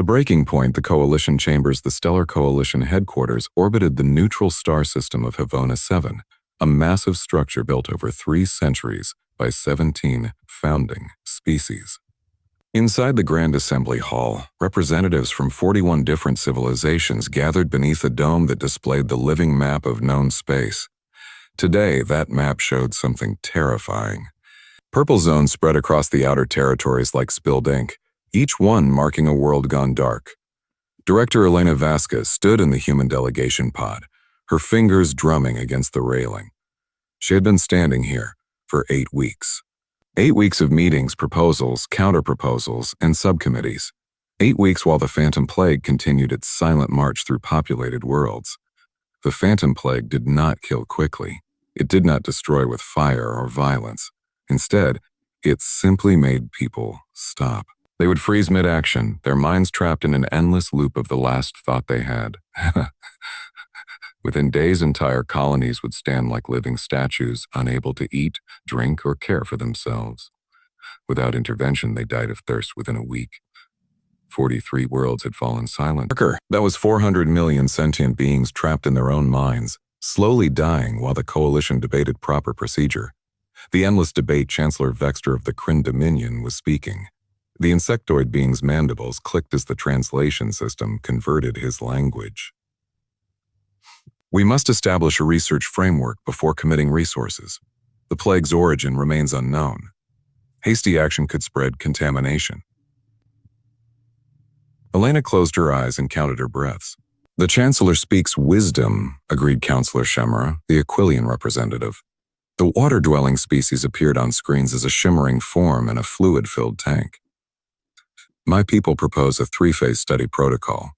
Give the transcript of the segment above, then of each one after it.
breaking point, the Coalition chambers, the Stellar Coalition headquarters, orbited the neutral star system of Havona 7, a massive structure built over 3 centuries by 17 founding species. Inside the Grand Assembly Hall, representatives from 41 different civilizations gathered beneath a dome that displayed the living map of known space. Today, that map showed something terrifying. Purple zones spread across the outer territories like spilled ink, each one marking a world gone dark. Director Elena Vasquez stood in the human delegation pod, her fingers drumming against the railing. She had been standing here for 8 weeks. 8 weeks of meetings, proposals, counter-proposals, and subcommittees. 8 weeks while the Phantom Plague continued its silent march through populated worlds. The Phantom Plague did not kill quickly. It did not destroy with fire or violence. Instead, it simply made people stop. They would freeze mid-action, their minds trapped in an endless loop of the last thought they had. Within days, entire colonies would stand like living statues, unable to eat, drink, or care for themselves. Without intervention, they died of thirst within a week. 43 worlds had fallen silent. That was 400 million sentient beings trapped in their own minds, slowly dying while the Coalition debated proper procedure. The endless debate, Chancellor Vexter of the Kryn Dominion was speaking. The insectoid being's mandibles clicked as the translation system converted his language. We must establish a research framework before committing resources. The plague's origin remains unknown. Hasty action could spread contamination. Elena closed her eyes and counted her breaths. The Chancellor speaks wisdom, agreed Councillor Shemara, the Aquilian representative. The water-dwelling species appeared on screens as a shimmering form in a fluid-filled tank. My people propose a 3-phase study protocol.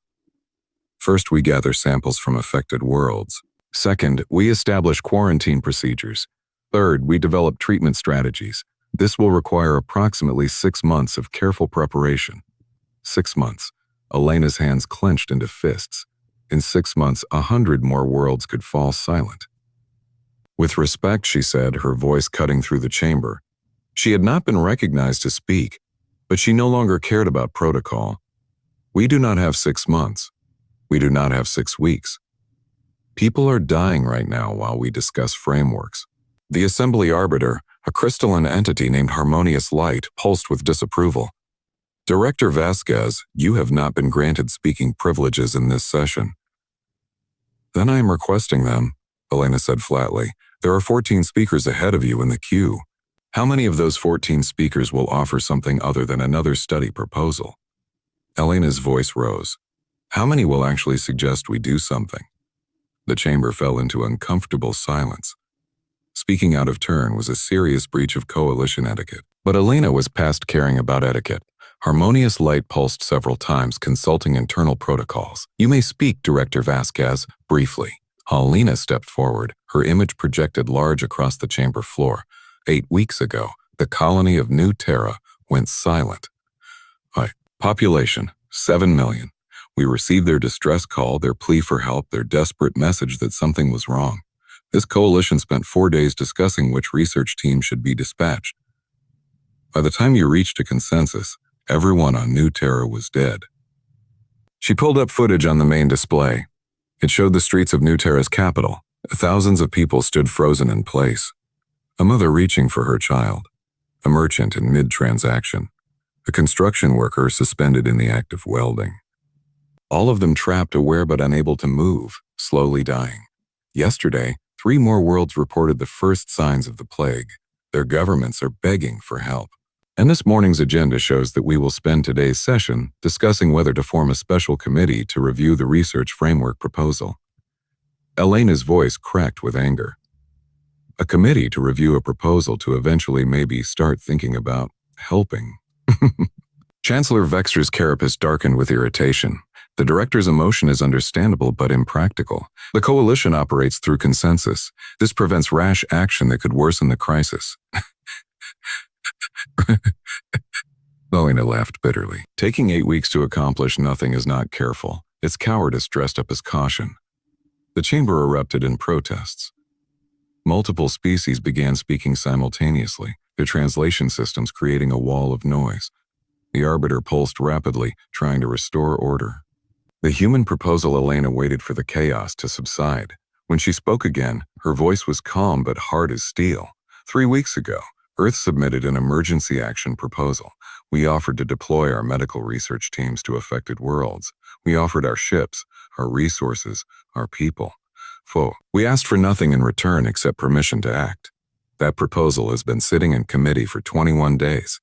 First, we gather samples from affected worlds. Second, we establish quarantine procedures. Third, we develop treatment strategies. This will require approximately 6 months of careful preparation. 6 months. Elena's hands clenched into fists. In 6 months, 100 more worlds could fall silent. With respect, she said, her voice cutting through the chamber. She had not been recognized to speak, but she no longer cared about protocol. We do not have 6 months. We do not have 6 weeks. People are dying right now while we discuss frameworks. The Assembly Arbiter, a crystalline entity named Harmonious Light, pulsed with disapproval. Director Vasquez, you have not been granted speaking privileges in this session. Then I am requesting them, Elena said flatly. There are 14 speakers ahead of you in the queue. How many of those 14 speakers will offer something other than another study proposal? Elena's voice rose. How many will actually suggest we do something? The chamber fell into uncomfortable silence. Speaking out of turn was a serious breach of Coalition etiquette. But Elena was past caring about etiquette. Harmonious Light pulsed several times, consulting internal protocols. You may speak, Director Vasquez, briefly. Helena stepped forward, her image projected large across the chamber floor. 8 weeks ago, the colony of New Terra went silent. Population, 7 million. We received their distress call, their plea for help, their desperate message that something was wrong. This coalition spent 4 days discussing which research team should be dispatched. By the time you reached a consensus, everyone on New Terra was dead. She pulled up footage on the main display. It showed the streets of New Terra's capital. Thousands of people stood frozen in place. A mother reaching for her child. A merchant in mid-transaction. A construction worker suspended in the act of welding. All of them trapped, aware but unable to move, slowly dying. Yesterday, 3 more worlds reported the first signs of the plague. Their governments are begging for help. And this morning's agenda shows that we will spend today's session discussing whether to form a special committee to review the research framework proposal. Elena's voice cracked with anger. A committee to review a proposal to eventually maybe start thinking about helping. Chancellor Vexter's carapace darkened with irritation. The director's emotion is understandable but impractical. The coalition operates through consensus. This prevents rash action that could worsen the crisis. Elena laughed bitterly. Taking 8 weeks to accomplish nothing is not careful. It's cowardice dressed up as caution. The chamber erupted in protests. Multiple species began speaking simultaneously, their translation systems creating a wall of noise. The arbiter pulsed rapidly, trying to restore order. The human proposal Elena waited for the chaos to subside. When she spoke again, her voice was calm but hard as steel. 3 weeks ago, Earth submitted an emergency action proposal. We offered to deploy our medical research teams to affected worlds. We offered our ships, our resources, our people. We asked for nothing in return except permission to act. That proposal has been sitting in committee for 21 days.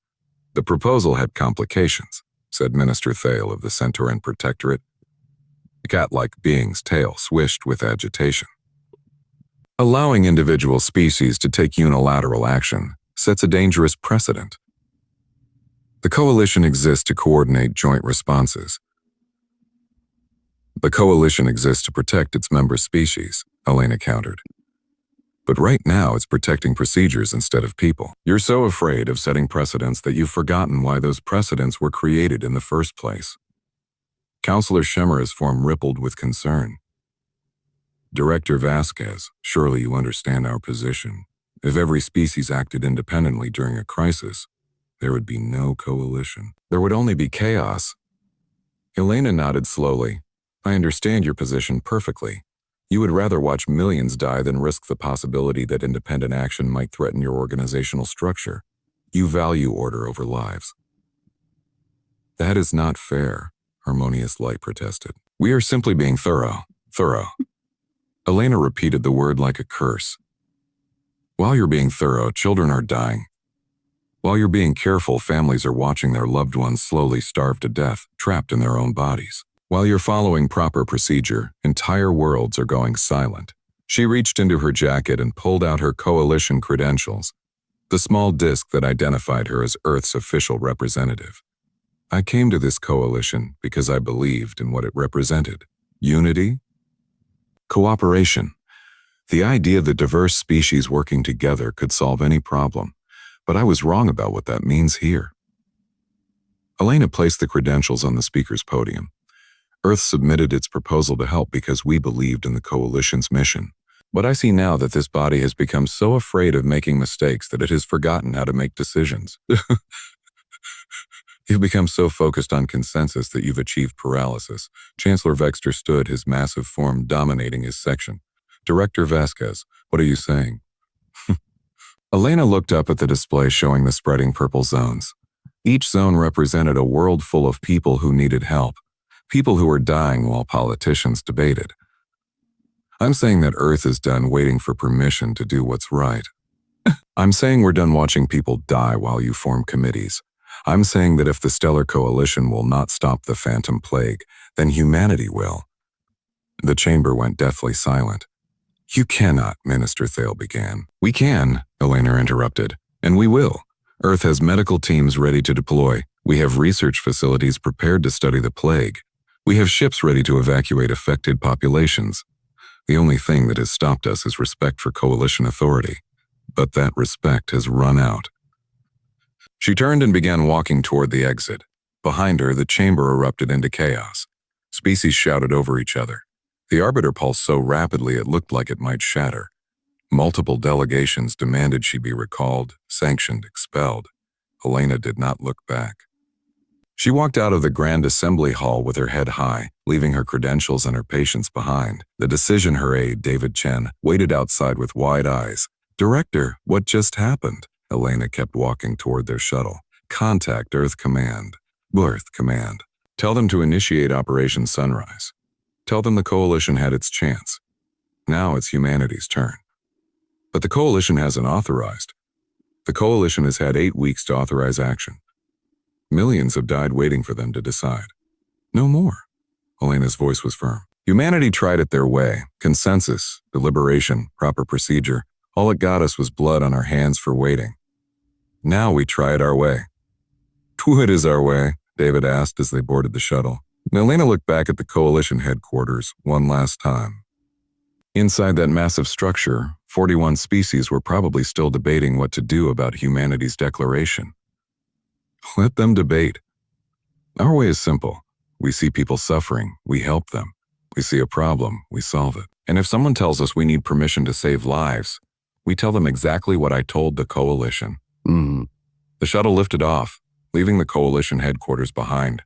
The proposal had complications, said Minister Thale of the Centauran Protectorate. The cat-like being's tail swished with agitation. Allowing individual species to take unilateral action sets a dangerous precedent. The coalition exists to coordinate joint responses. The coalition exists to protect its member species, Elena countered. But right now it's protecting procedures instead of people. You're so afraid of setting precedents that you've forgotten why those precedents were created in the first place. Counselor Shemara's form rippled with concern. Director Vasquez, surely you understand our position. If every species acted independently during a crisis, there would be no coalition. There would only be chaos. Elena nodded slowly. I understand your position perfectly. You would rather watch millions die than risk the possibility that independent action might threaten your organizational structure. You value order over lives. That is not fair, Harmonious Light protested. We are simply being thorough. Elena repeated the word like a curse. While you're being thorough, children are dying. While you're being careful, families are watching their loved ones slowly starve to death, trapped in their own bodies. While you're following proper procedure, entire worlds are going silent. She reached into her jacket and pulled out her coalition credentials, the small disc that identified her as Earth's official representative. I came to this coalition because I believed in what it represented. Unity, cooperation. The idea that diverse species working together could solve any problem, but I was wrong about what that means here. Elena placed the credentials on the speaker's podium. Earth submitted its proposal to help because we believed in the coalition's mission. But I see now that this body has become so afraid of making mistakes that it has forgotten how to make decisions. You've become so focused on consensus that you've achieved paralysis. Chancellor Vexter stood, his massive form dominating his section. Director Vasquez, what are you saying? Elena looked up at the display showing the spreading purple zones. Each zone represented a world full of people who needed help, people who were dying while politicians debated. I'm saying that Earth is done waiting for permission to do what's right. I'm saying we're done watching people die while you form committees. I'm saying that if the Stellar Coalition will not stop the Phantom Plague, then humanity will. The chamber went deathly silent. You cannot, Minister Thale began. We can, Elena interrupted, and we will. Earth has medical teams ready to deploy. We have research facilities prepared to study the plague. We have ships ready to evacuate affected populations. The only thing that has stopped us is respect for coalition authority. But that respect has run out. She turned and began walking toward the exit. Behind her, the chamber erupted into chaos. Species shouted over each other. The arbiter pulsed so rapidly it looked like it might shatter. Multiple delegations demanded she be recalled, sanctioned, expelled. Elena did not look back. She walked out of the Grand Assembly Hall with her head high, leaving her credentials and her patients behind. The decision her aide, David Chen, waited outside with wide eyes. Director, what just happened? Elena kept walking toward their shuttle. Contact Earth Command. Earth Command. Tell them to initiate Operation Sunrise. Tell them the coalition had its chance. Now it's humanity's turn. But the coalition hasn't authorized. The coalition has had 8 weeks to authorize action. Millions have died waiting for them to decide. No more. Elena's voice was firm. Humanity tried it their way. Consensus, deliberation, proper procedure. All it got us was blood on our hands for waiting. Now we try it our way. What is our way? David asked as they boarded the shuttle. Elena looked back at the coalition headquarters one last time. Inside that massive structure, 41 species were probably still debating what to do about humanity's declaration. Let them debate. Our way is simple. We see people suffering, we help them. We see a problem, we solve it. And if someone tells us we need permission to save lives, we tell them exactly what I told the coalition. The shuttle lifted off. leaving the coalition headquarters behind.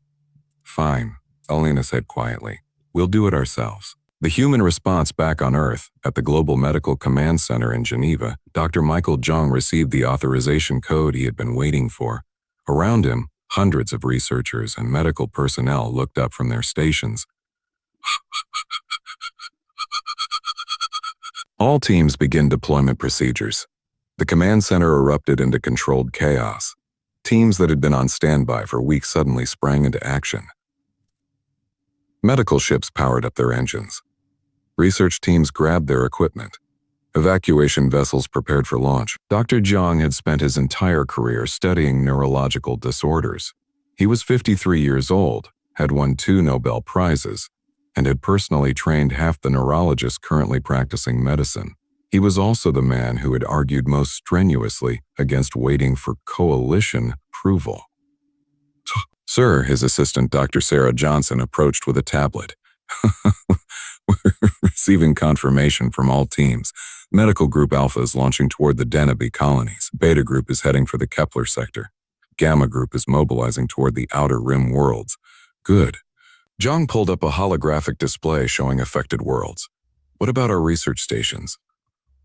Fine, Alina said quietly. We'll do it ourselves. The human response back on Earth, at the Global Medical Command Center in Geneva, Dr. Michael Zhang received the authorization code he had been waiting for. Around him, hundreds of researchers and medical personnel looked up from their stations. All teams begin deployment procedures. The command center erupted into controlled chaos. Teams that had been on standby for weeks suddenly sprang into action. Medical ships powered up their engines. Research teams grabbed their equipment. Evacuation vessels prepared for launch. Dr. Zhang had spent his entire career studying neurological disorders. He was 53 years old, had won 2 Nobel Prizes, and had personally trained half the neurologists currently practicing medicine. He was also the man who had argued most strenuously against waiting for coalition approval. Sir, his assistant, Dr. Sarah Johnson, approached with a tablet. We're receiving confirmation from all teams. Medical Group Alpha is launching toward the Deneby colonies. Beta Group is heading for the Kepler sector. Gamma Group is mobilizing toward the Outer Rim worlds. Good. Zhang pulled up a holographic display showing affected worlds. What about our research stations?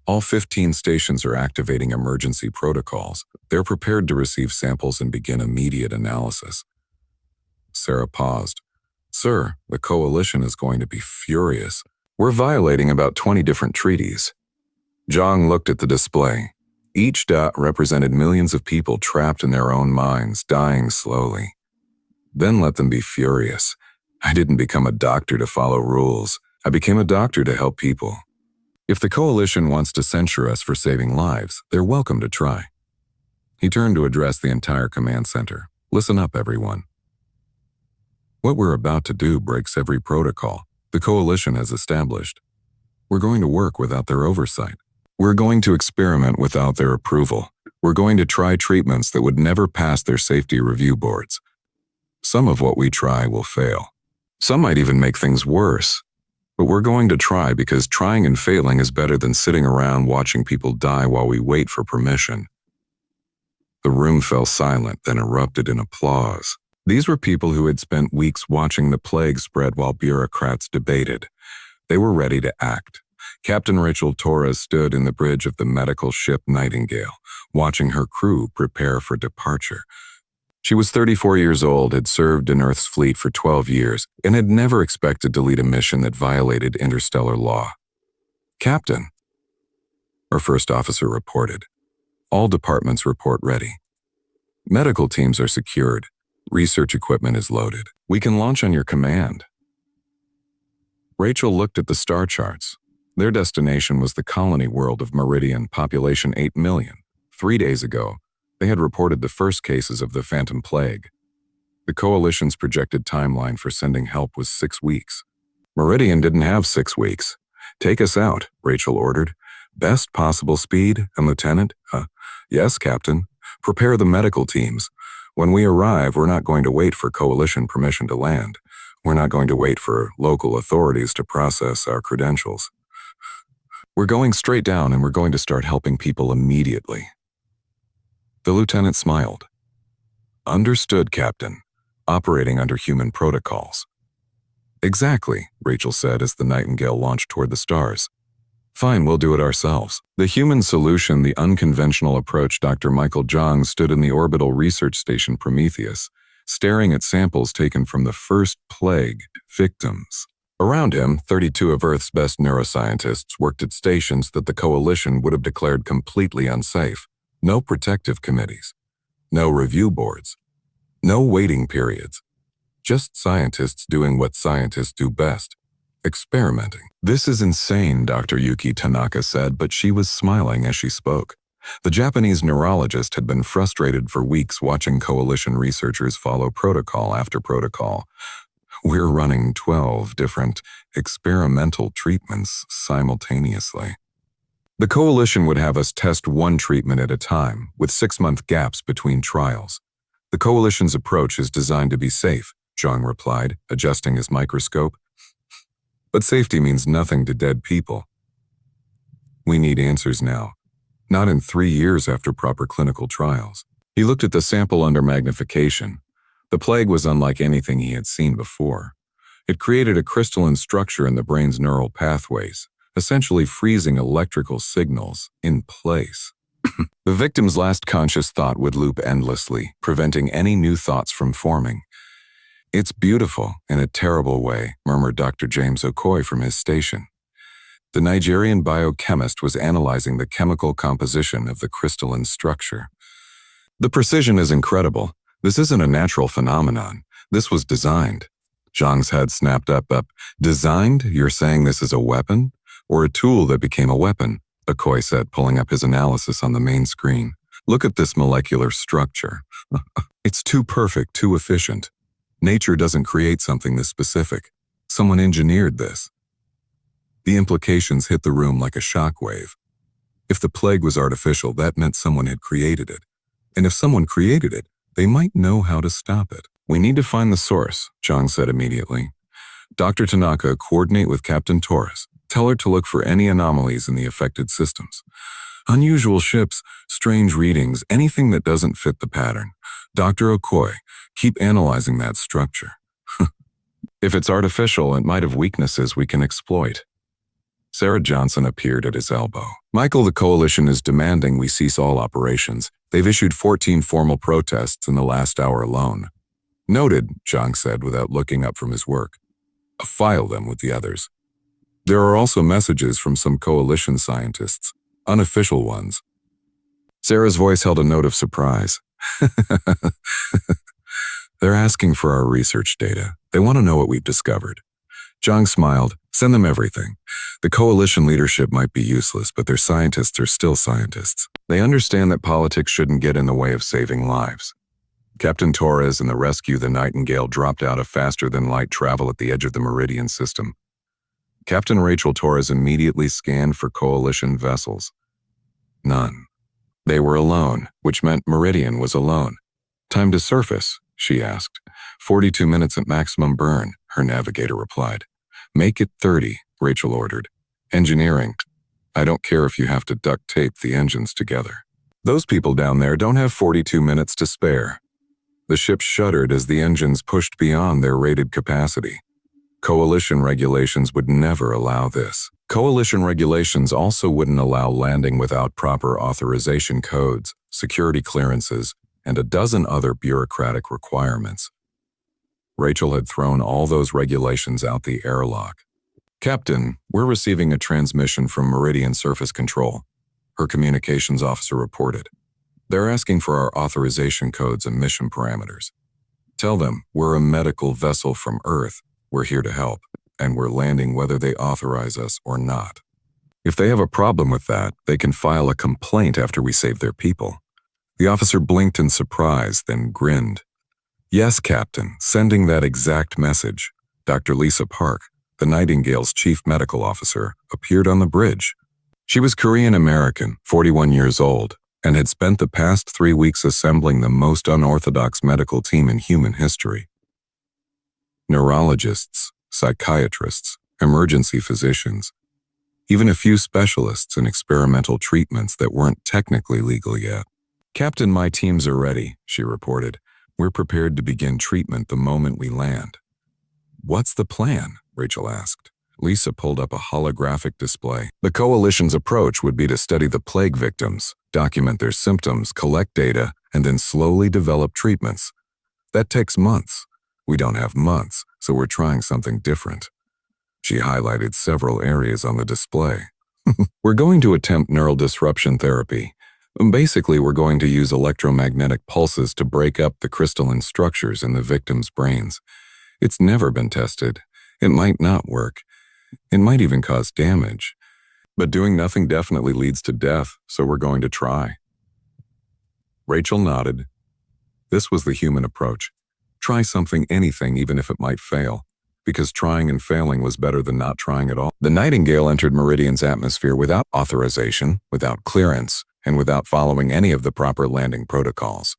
All 15 stations are activating emergency protocols. They're prepared to receive samples and begin immediate analysis. Sarah paused. Sir, the coalition is going to be furious. We're violating about 20 different treaties. Zhang looked at the display. Each dot represented millions of people trapped in their own minds, dying slowly. Then let them be furious. I didn't become a doctor to follow rules. I became a doctor to help people. If the coalition wants to censure us for saving lives, they're welcome to try. He turned to address the entire command center. Listen up, everyone. What we're about to do breaks every protocol the coalition has established. We're going to work without their oversight. We're going to experiment without their approval. We're going to try treatments that would never pass their safety review boards. Some of what we try will fail. Some might even make things worse. But we're going to try because trying and failing is better than sitting around watching people die while we wait for permission. The room fell silent, then erupted in applause. These were people who had spent weeks watching the plague spread while bureaucrats debated. They were ready to act. Captain Rachel Torres stood in the bridge of the medical ship Nightingale, watching her crew prepare for departure. She was 34 years old, had served in Earth's fleet for 12 years, and had never expected to lead a mission that violated interstellar law. Captain, her first officer reported. All departments report ready. Medical teams are secured. Research equipment is loaded. We can launch on your command. Rachel looked at the star charts. Their destination was the colony world of Meridian, population 8 million. 3 days ago, they had reported the first cases of the Phantom Plague. The coalition's projected timeline for sending help was 6 weeks. Meridian didn't have 6 weeks. Take us out, Rachel ordered. Best possible speed, and Lieutenant? Yes, Captain. Prepare the medical teams. When we arrive, we're not going to wait for coalition permission to land. We're not going to wait for local authorities to process our credentials. We're going straight down and we're going to start helping people immediately. The lieutenant smiled. Understood, Captain. Operating under human protocols. Exactly, Rachel said as the Nightingale launched toward the stars. Fine, we'll do it ourselves. The human solution, the unconventional approach. Dr. Michael Zhang stood in the orbital research station Prometheus, staring at samples taken from the first plague victims. Around him, 32 of Earth's best neuroscientists worked at stations that the coalition would have declared completely unsafe. No protective committees. No review boards. No waiting periods. Just scientists doing what scientists do best. Experimenting. This is insane, Dr. Yuki Tanaka said, but she was smiling as she spoke. The Japanese neurologist had been frustrated for weeks watching coalition researchers follow protocol after protocol. We're running 12 different experimental treatments simultaneously. The coalition would have us test one treatment at a time, with 6-month gaps between trials. The coalition's approach is designed to be safe, Zhang replied, adjusting his microscope. But safety means nothing to dead people. We need answers now, not in 3 years after proper clinical trials. He looked at the sample under magnification. The plague was unlike anything he had seen before. It created a crystalline structure in the brain's neural pathways, essentially freezing electrical signals in place. The victim's last conscious thought would loop endlessly, preventing any new thoughts from forming. "It's beautiful, in a terrible way," murmured Dr. James Okoye from his station. The Nigerian biochemist was analyzing the chemical composition of the crystalline structure. "The precision is incredible. This isn't a natural phenomenon. This was designed." Zhang's head snapped up. "Designed? You're saying this is a weapon? Or a tool that became a weapon?" Okoye said, pulling up his analysis on the main screen. "Look at this molecular structure. It's too perfect, too efficient. Nature doesn't create something this specific. Someone engineered this." The implications hit the room like a shockwave. If the plague was artificial, that meant someone had created it. And if someone created it, they might know how to stop it. "We need to find the source," Zhang said immediately. "Dr. Tanaka, coordinate with Captain Torres. Tell her to look for any anomalies in the affected systems. Unusual ships, strange readings, anything that doesn't fit the pattern. Dr. Okoye, keep analyzing that structure. If it's artificial, it might have weaknesses we can exploit." Sarah Johnson appeared at his elbow. "Michael, the coalition is demanding we cease all operations. They've issued 14 formal protests in the last hour alone." "Noted," Zhang said without looking up from his work. "I'll file them with the others." "There are also messages from some coalition scientists, unofficial ones." Sarah's voice held a note of surprise. "They're asking for our research data. They want to know what we've discovered." Zhang smiled. "Send them everything. The coalition leadership might be useless, but their scientists are still scientists. They understand that politics shouldn't get in the way of saving lives." Captain Torres and the rescue the Nightingale dropped out of faster-than-light travel at the edge of the Meridian system. Captain Rachel Torres immediately scanned for coalition vessels. None. They were alone, which meant Meridian was alone. "Time to surface?" she asked. 42 minutes at maximum burn," her navigator replied. "Make it 30, Rachel ordered. "Engineering. I don't care if you have to duct tape the engines together. Those people down there don't have 42 minutes to spare." The ship shuddered as the engines pushed beyond their rated capacity. Coalition regulations would never allow this. Coalition regulations also wouldn't allow landing without proper authorization codes, security clearances, and a dozen other bureaucratic requirements. Rachel had thrown all those regulations out the airlock. "Captain, we're receiving a transmission from Meridian Surface Control," her communications officer reported. "They're asking for our authorization codes and mission parameters. Tell them we're a medical vessel from Earth, we're here to help, and we're landing whether they authorize us or not. If they have a problem with that, they can file a complaint after we save their people." The officer blinked in surprise, then grinned. "Yes, Captain, sending that exact message." Dr. Lisa Park, the Nightingale's chief medical officer, appeared on the bridge. She was Korean-American, 41 years old, and had spent the past 3 weeks assembling the most unorthodox medical team in human history. Neurologists, psychiatrists, emergency physicians, even a few specialists in experimental treatments that weren't technically legal yet. "Captain, my teams are ready," she reported. "We're prepared to begin treatment the moment we land." "What's the plan?" Rachel asked. Lisa pulled up a holographic display. "The coalition's approach would be to study the plague victims, document their symptoms, collect data, and then slowly develop treatments. That takes months. We don't have months, so we're trying something different." She highlighted several areas on the display. "We're going to attempt neural disruption therapy. Basically, we're going to use electromagnetic pulses to break up the crystalline structures in the victims' brains. It's never been tested. It might not work. It might even cause damage. But doing nothing definitely leads to death, so we're going to try." Rachel nodded. This was the human approach. Try something, anything, even if it might fail. Because trying and failing was better than not trying at all. The Nightingale entered Meridian's atmosphere without authorization, without clearance, and without following any of the proper landing protocols.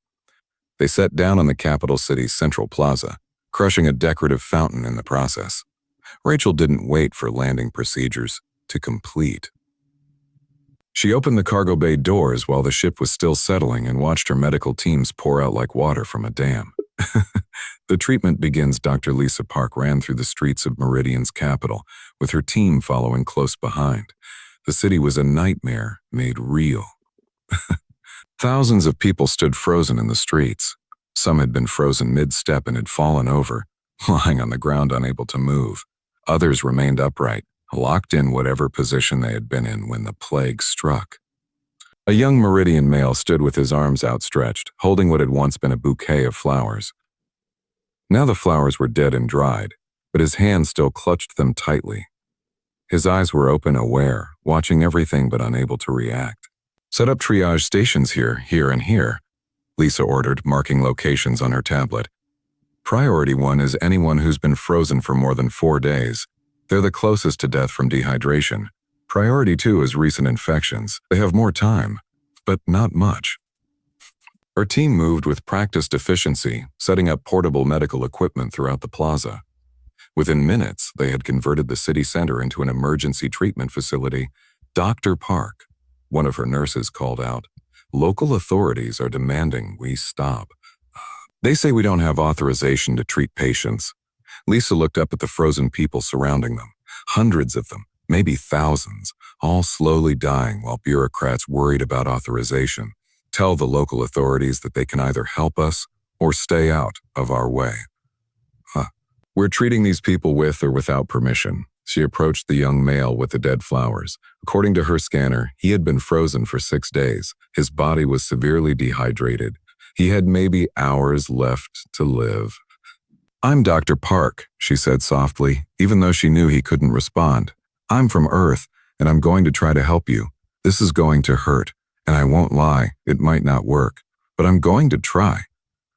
They set down on the capital city's central plaza, crushing a decorative fountain in the process. Rachel didn't wait for landing procedures to complete. She opened the cargo bay doors while the ship was still settling and watched her medical teams pour out like water from a dam. The treatment begins. Dr. Lisa Park ran through the streets of Meridian's capital, with her team following close behind. The city was a nightmare made real. Thousands of people stood frozen in the streets. Some had been frozen mid-step and had fallen over, lying on the ground unable to move. Others remained upright, locked in whatever position they had been in when the plague struck. A young Meridian male stood with his arms outstretched, holding what had once been a bouquet of flowers. Now the flowers were dead and dried, but his hand still clutched them tightly. His eyes were open, aware, watching everything but unable to react. "Set up triage stations here, and here," Lisa ordered, marking locations on her tablet. "Priority 1 is anyone who's been frozen for more than 4 days. They're the closest to death from dehydration. Priority 2 is recent infections. They have more time, but not much." Her team moved with practiced efficiency, setting up portable medical equipment throughout the plaza. Within minutes, they had converted the city center into an emergency treatment facility. Dr. Park, one of her nurses, called out, "Local authorities are demanding we stop. They say we don't have authorization to treat patients." Lisa looked up at the frozen people surrounding them, hundreds of them, maybe thousands, all slowly dying while bureaucrats worried about authorization. "Tell the local authorities that they can either help us or stay out of our way." "We're treating these people with or without permission." She approached the young male with the dead flowers. According to her scanner, he had been frozen for 6 days. His body was severely dehydrated. He had maybe hours left to live. "I'm Dr. Park," she said softly, even though she knew he couldn't respond. "I'm from Earth, and I'm going to try to help you. This is going to hurt, and I won't lie, it might not work, but I'm going to try."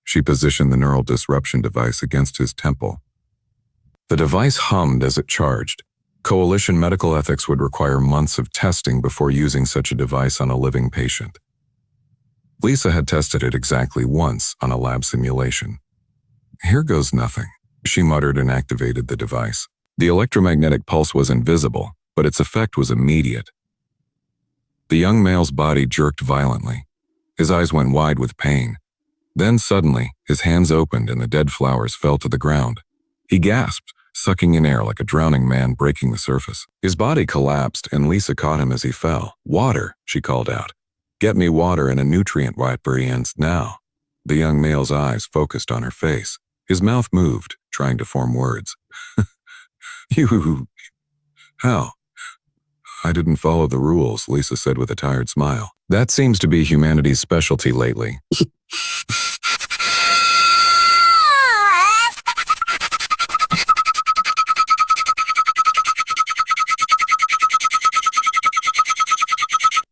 She positioned the neural disruption device against his temple. The device hummed as it charged. Coalition medical ethics would require months of testing before using such a device on a living patient. Lisa had tested it exactly once on a lab simulation. "Here goes nothing," she muttered and activated the device. The electromagnetic pulse was invisible, but its effect was immediate. The young male's body jerked violently. His eyes went wide with pain. Then suddenly, his hands opened and the dead flowers fell to the ground. He gasped, sucking in air like a drowning man breaking the surface. His body collapsed and Lisa caught him as he fell. "Water," she called out. "Get me water and a nutrient wiper now." The young male's eyes focused on her face. His mouth moved, trying to form words. How? "I didn't follow the rules," Lisa said with a tired smile. "That seems to be humanity's specialty lately."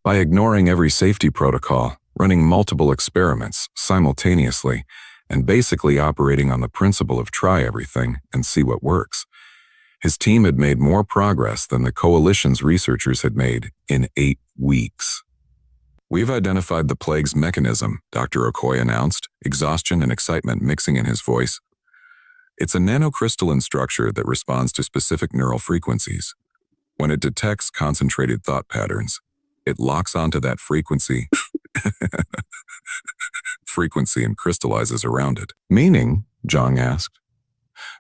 By ignoring every safety protocol, running multiple experiments simultaneously, and basically operating on the principle of try everything and see what works. His team had made more progress than the coalition's researchers had made in 8 weeks. "We've identified the plague's mechanism," Dr. Okoye announced, exhaustion and excitement mixing in his voice. "It's a nanocrystalline structure that responds to specific neural frequencies. When it detects concentrated thought patterns, it locks onto that frequency and crystallizes around it." "Meaning?" Zhang asked.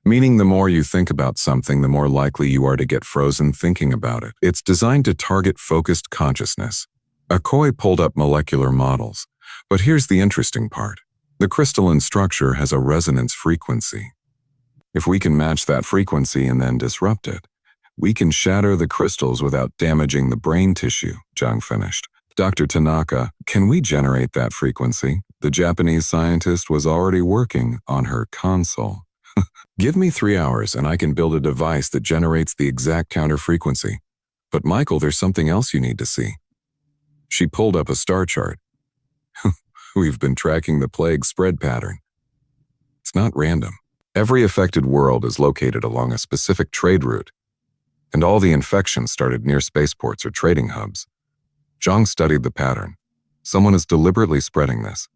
"Meaning the more you think about something, the more likely you are to get frozen thinking about it. It's designed to target focused consciousness." Okoye pulled up molecular models. But here's the interesting part. The crystalline structure has a resonance frequency. If we can match that frequency and then disrupt it, we can shatter the crystals without damaging the brain tissue, Zhang finished. "Dr. Tanaka, can we generate that frequency?" The Japanese scientist was already working on her console. "Give me 3 hours and I can build a device that generates the exact counter frequency. But Michael, there's something else you need to see." She pulled up a star chart. "We've been tracking the plague spread pattern. It's not random. Every affected world is located along a specific trade route, and all the infections started near spaceports or trading hubs. Zhang studied the pattern. Someone is deliberately spreading this."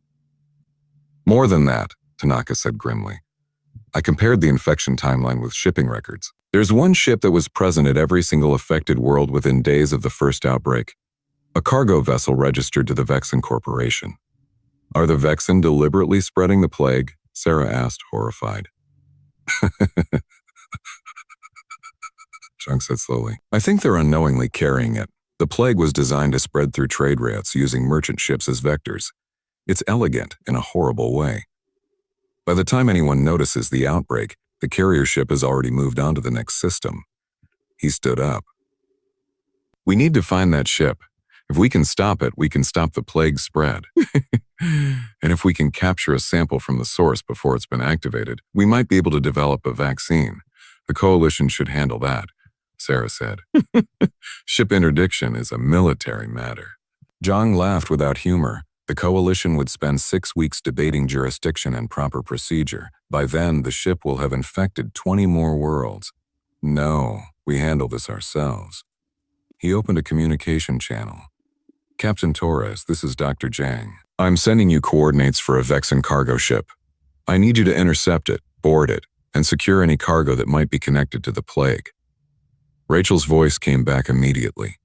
"More than that," Tanaka said grimly. "I compared the infection timeline with shipping records. There's one ship that was present at every single affected world within days of the first outbreak. A cargo vessel registered to the Vexen Corporation. Are the Vexen deliberately spreading the plague? Sarah asked, horrified. Chung said slowly. I think they're unknowingly carrying it. The plague was designed to spread through trade routes using merchant ships as vectors. It's elegant in a horrible way. By the time anyone notices the outbreak, the carrier ship has already moved on to the next system. He stood up. We need to find that ship. If we can stop it, we can stop the plague spread. And if we can capture a sample from the source before it's been activated, we might be able to develop a vaccine. The coalition should handle that, Sarah said. Ship interdiction is a military matter. Zhang laughed without humor. The coalition would spend 6 weeks debating jurisdiction and proper procedure. By then, the ship will have infected 20 more worlds. No, we handle this ourselves. He opened a communication channel. Captain Torres, this is Dr. Zhang. I'm sending you coordinates for a Vexen cargo ship. I need you to intercept it, board it, and secure any cargo that might be connected to the plague. Rachel's voice came back immediately.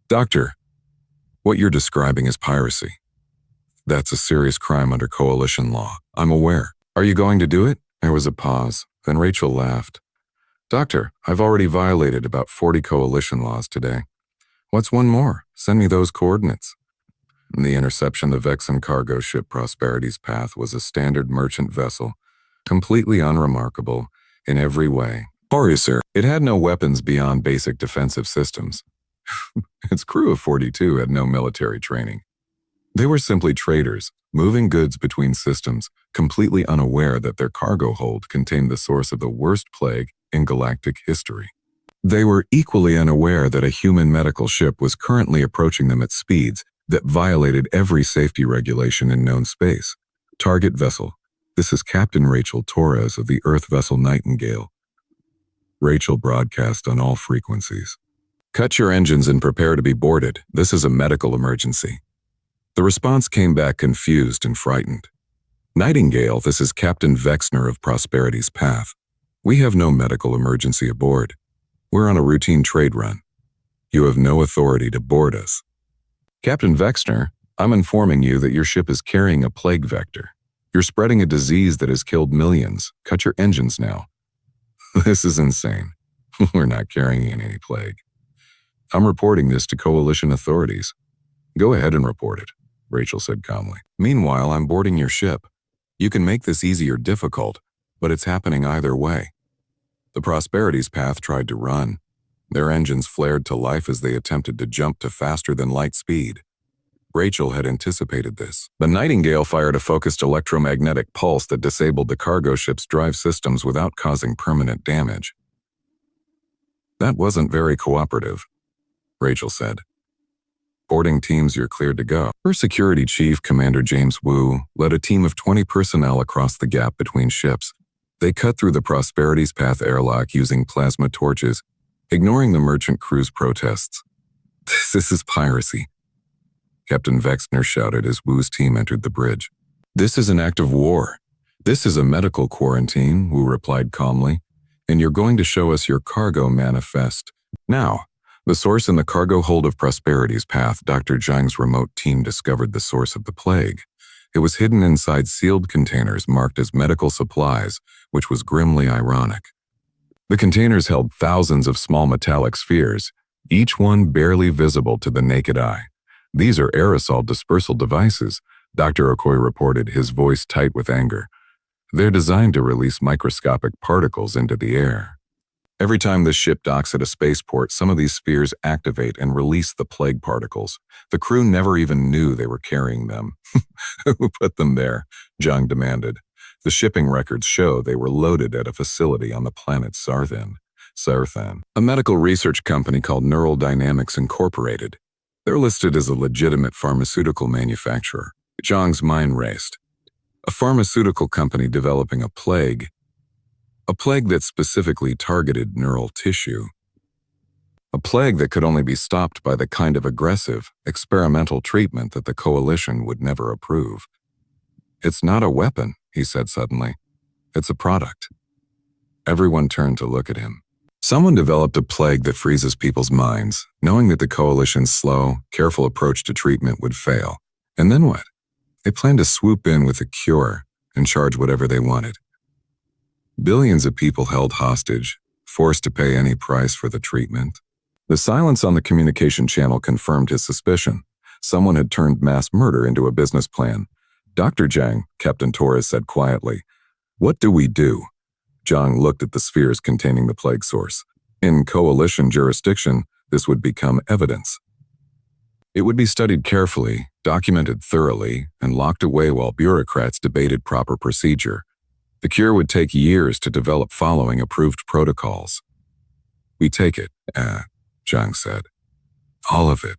Doctor, what you're describing is piracy. That's a serious crime under coalition law. I'm aware. Are you going to do it? There was a pause. Then Rachel laughed. Doctor, I've already violated about 40 coalition laws today. What's one more? Send me those coordinates. The interception of Vexen cargo ship Prosperity's Path was a standard merchant vessel, completely unremarkable in every way. Sorry, sir. It had no weapons beyond basic defensive systems. Its crew of 42 had no military training. They were simply traders, moving goods between systems, completely unaware that their cargo hold contained the source of the worst plague in galactic history. They were equally unaware that a human medical ship was currently approaching them at speeds that violated every safety regulation in known space. Target vessel. This is Captain Rachel Torres of the Earth vessel Nightingale. Rachel broadcast on all frequencies. Cut your engines and prepare to be boarded. This is a medical emergency. The response came back confused and frightened. Nightingale, this is Captain Vexner of Prosperity's Path. We have no medical emergency aboard. We're on a routine trade run. You have no authority to board us. Captain Vexner, I'm informing you that your ship is carrying a plague vector. You're spreading a disease that has killed millions. Cut your engines now. This is insane. We're not carrying any plague. I'm reporting this to coalition authorities. Go ahead and report it, Rachel said calmly. Meanwhile, I'm boarding your ship. You can make this easy or difficult, but it's happening either way. The Prosperity's Path tried to run. Their engines flared to life as they attempted to jump to faster than light speed. Rachel had anticipated this. The Nightingale fired a focused electromagnetic pulse that disabled the cargo ship's drive systems without causing permanent damage. That wasn't very cooperative, Rachel said. Boarding teams, you're cleared to go. Her security chief, Commander James Wu, led a team of 20 personnel across the gap between ships. They cut through the Prosperity's Path airlock using plasma torches, ignoring the merchant crew's protests. This is piracy, Captain Vexner shouted as Wu's team entered the bridge. This is an act of war. This is a medical quarantine, Wu replied calmly, and you're going to show us your cargo manifest. Now, the source in the cargo hold of Prosperity's Path, Dr. Zhang's remote team discovered the source of the plague. It was hidden inside sealed containers marked as medical supplies, which was grimly ironic. The containers held thousands of small metallic spheres, each one barely visible to the naked eye. These are aerosol dispersal devices, Dr. Okoye reported, his voice tight with anger. They're designed to release microscopic particles into the air. Every time the ship docks at a spaceport, some of these spheres activate and release the plague particles. The crew never even knew they were carrying them. Who put them there? Zhang demanded. The shipping records show they were loaded at a facility on the planet Sarthan, a medical research company called Neural Dynamics Incorporated. They're listed as a legitimate pharmaceutical manufacturer. Zhang's mind raced. A pharmaceutical company developing a plague that specifically targeted neural tissue. A plague that could only be stopped by the kind of aggressive, experimental treatment that the coalition would never approve. It's not a weapon, he said suddenly. It's a product. Everyone turned to look at him. Someone developed a plague that freezes people's minds, knowing that the coalition's slow, careful approach to treatment would fail. And then what? They planned to swoop in with a cure and charge whatever they wanted. Billions of people held hostage, forced to pay any price for the treatment. The silence on the communication channel confirmed his suspicion. Someone had turned mass murder into a business plan. "Dr. Zhang," Captain Torres said quietly, "what do we do?" Zhang looked at the spheres containing the plague source. In coalition jurisdiction, this would become evidence. It would be studied carefully, documented thoroughly, and locked away while bureaucrats debated proper procedure. The cure would take years to develop following approved protocols. "We take it," Zhang said. "All of it.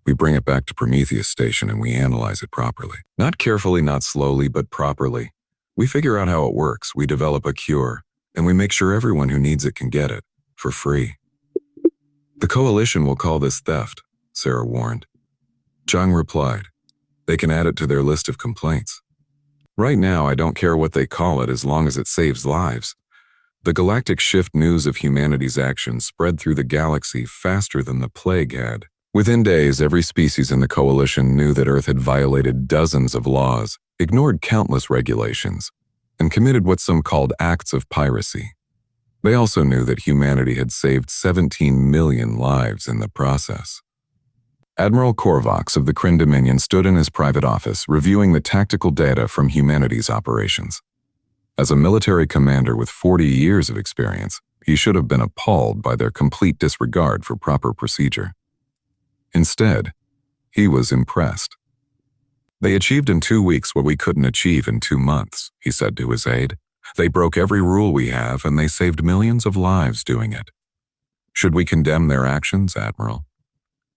We bring it back to Prometheus Station and we analyze it properly. Not carefully, not slowly, but properly. We figure out how it works, we develop a cure, and we make sure everyone who needs it can get it, for free." "The coalition will call this theft," Sarah warned. Zhang replied, "They can add it to their list of complaints. Right now, I don't care what they call it as long as it saves lives." The galactic shift news of humanity's actions spread through the galaxy faster than the plague had. Within days, every species in the coalition knew that Earth had violated dozens of laws, ignored countless regulations, and committed what some called acts of piracy. They also knew that humanity had saved 17 million lives in the process. Admiral Korvax of the Kryn Dominion stood in his private office, reviewing the tactical data from humanity's operations. As a military commander with 40 years of experience, he should have been appalled by their complete disregard for proper procedure. Instead, he was impressed. "They achieved in 2 weeks what we couldn't achieve in 2 months, he said to his aide. "They broke every rule we have, and they saved millions of lives doing it." "Should we condemn their actions, Admiral?"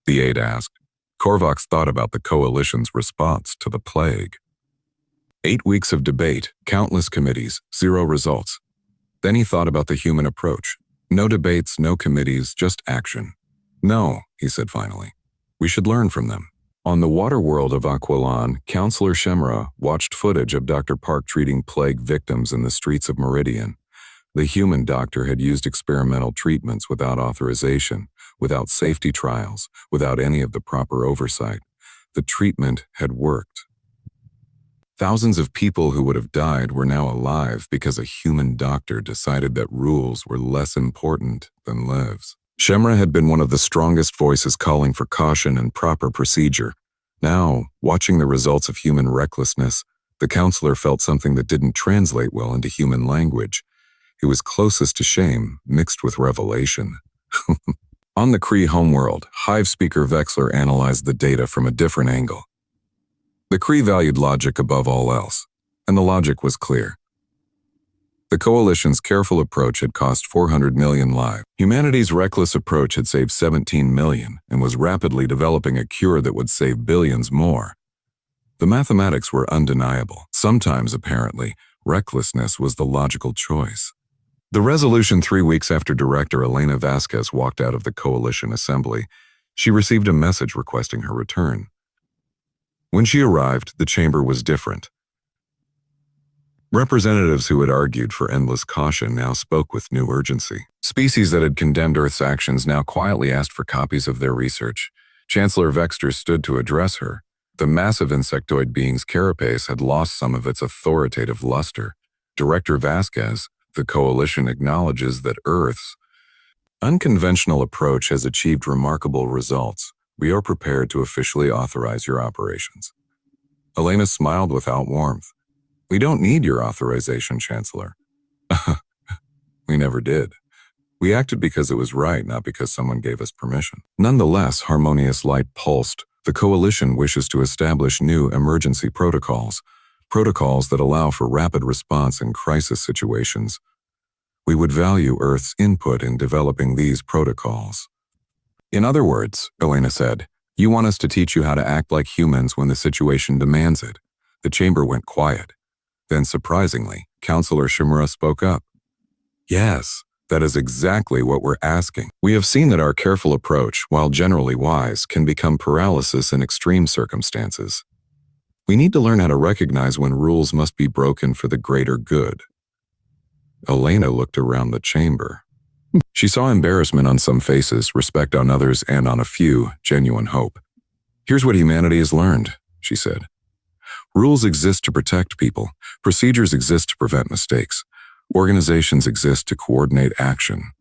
the aide asked. Korvax thought about the coalition's response to the plague. 8 weeks of debate, countless committees, 0 results. Then he thought about the human approach. No debates, no committees, just action. "No," he said finally. "We should learn from them." On the water world of Aquilon, Counselor Shemra watched footage of Dr. Park treating plague victims in the streets of Meridian. The human doctor had used experimental treatments without authorization, without safety trials, without any of the proper oversight. The treatment had worked. Thousands of people who would have died were now alive because a human doctor decided that rules were less important than lives. Shemra had been one of the strongest voices calling for caution and proper procedure. Now, watching the results of human recklessness, the counselor felt something that didn't translate well into human language. It was closest to shame, mixed with revelation. On the Kree homeworld, Hive speaker Vexler analyzed the data from a different angle. The Kree valued logic above all else, and the logic was clear. The coalition's careful approach had cost 400 million lives. Humanity's reckless approach had saved 17 million and was rapidly developing a cure that would save billions more. The mathematics were undeniable. Sometimes, apparently, recklessness was the logical choice. The resolution 3 weeks after Director Elena Vasquez walked out of the coalition assembly, she received a message requesting her return. When she arrived, the chamber was different. Representatives who had argued for endless caution now spoke with new urgency. Species that had condemned Earth's actions now quietly asked for copies of their research. Chancellor Vexter stood to address her. The massive insectoid being's carapace had lost some of its authoritative luster. Director Vasquez, the coalition acknowledges that Earth's unconventional approach has achieved remarkable results. We are prepared to officially authorize your operations. Elena smiled without warmth. We don't need your authorization, Chancellor. We never did. We acted because it was right, not because someone gave us permission. Nonetheless, harmonious light pulsed. The coalition wishes to establish new emergency protocols that allow for rapid response in crisis situations. We would value Earth's input in developing these protocols. In other words, Elena said, you want us to teach you how to act like humans when the situation demands it. The chamber went quiet. Then, surprisingly, Counselor Shimura spoke up. Yes, that is exactly what we're asking. We have seen that our careful approach, while generally wise, can become paralysis in extreme circumstances. We need to learn how to recognize when rules must be broken for the greater good. Elena looked around the chamber. She saw embarrassment on some faces, respect on others, and on a few, genuine hope. Here's what humanity has learned, she said. Rules exist to protect people. Procedures exist to prevent mistakes. Organizations exist to coordinate action.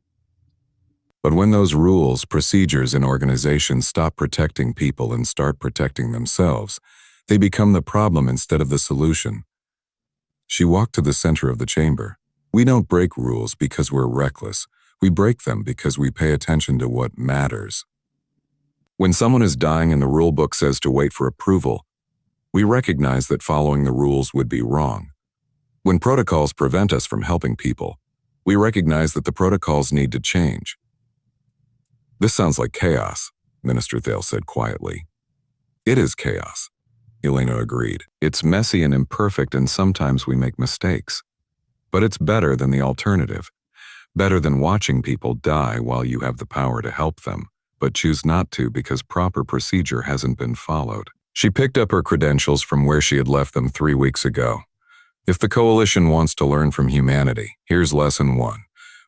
But when those rules, procedures, and organizations stop protecting people and start protecting themselves, they become the problem instead of the solution. She walked to the center of the chamber. We don't break rules because we're reckless. We break them because we pay attention to what matters. When someone is dying and the rule book says to wait for approval, we recognize that following the rules would be wrong. When protocols prevent us from helping people, we recognize that the protocols need to change. This sounds like chaos, Minister Thale said quietly. It is chaos, Elena agreed. It's messy and imperfect, and sometimes we make mistakes. But it's better than the alternative. Better than watching people die while you have the power to help them, but choose not to because proper procedure hasn't been followed. She picked up her credentials from where she had left them 3 weeks ago. If the coalition wants to learn from humanity, here's lesson 1.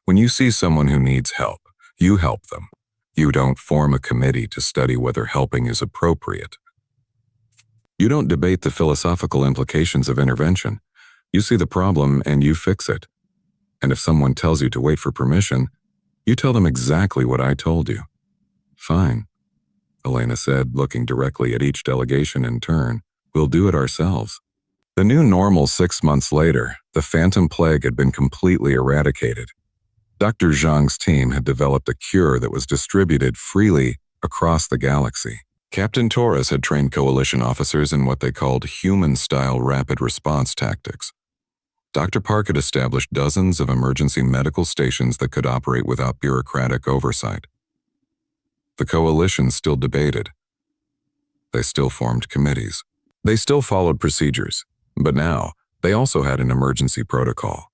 When you see someone who needs help, you help them. You don't form a committee to study whether helping is appropriate. You don't debate the philosophical implications of intervention. You see the problem and you fix it. And if someone tells you to wait for permission, you tell them exactly what I told you. Fine, Elena said, looking directly at each delegation in turn. We'll do it ourselves. The new normal 6 months later, the phantom plague had been completely eradicated. Dr. Zhang's team had developed a cure that was distributed freely across the galaxy. Captain Torres had trained coalition officers in what they called human-style rapid response tactics. Dr. Park had established dozens of emergency medical stations that could operate without bureaucratic oversight. The coalition still debated. They still formed committees. They still followed procedures, but now they also had an emergency protocol.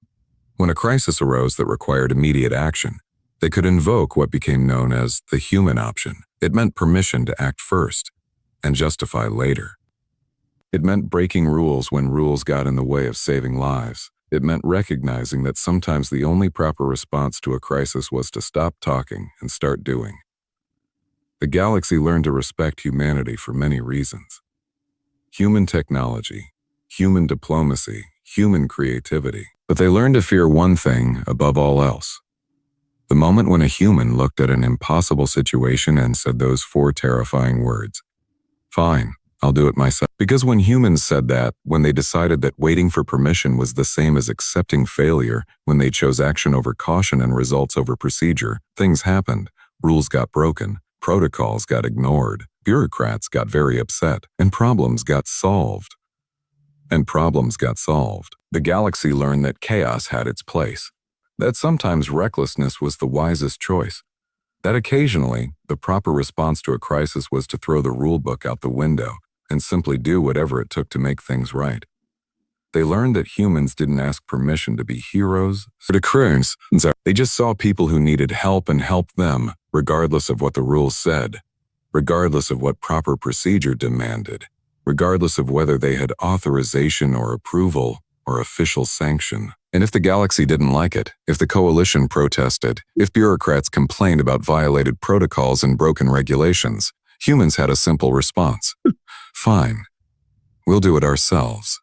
When a crisis arose that required immediate action, they could invoke what became known as the human option. It meant permission to act first and justify later. It meant breaking rules when rules got in the way of saving lives. It meant recognizing that sometimes the only proper response to a crisis was to stop talking and start doing. The galaxy learned to respect humanity for many reasons. Human technology, human diplomacy, human creativity. But they learned to fear one thing above all else. The moment when a human looked at an impossible situation and said those 4 terrifying words, "Fine, I'll do it myself." Because when humans said that, when they decided that waiting for permission was the same as accepting failure, when they chose action over caution and results over procedure, things happened. Rules got broken. Protocols got ignored, bureaucrats got very upset, and problems got solved. The galaxy learned that chaos had its place, that sometimes recklessness was the wisest choice, that occasionally the proper response to a crisis was to throw the rulebook out the window and simply do whatever it took to make things right. They learned that humans didn't ask permission to be heroes or to croons. They just saw people who needed help and helped them, regardless of what the rules said, regardless of what proper procedure demanded, regardless of whether they had authorization or approval or official sanction. And if the galaxy didn't like it, if the coalition protested, if bureaucrats complained about violated protocols and broken regulations, humans had a simple response. Fine, we'll do it ourselves.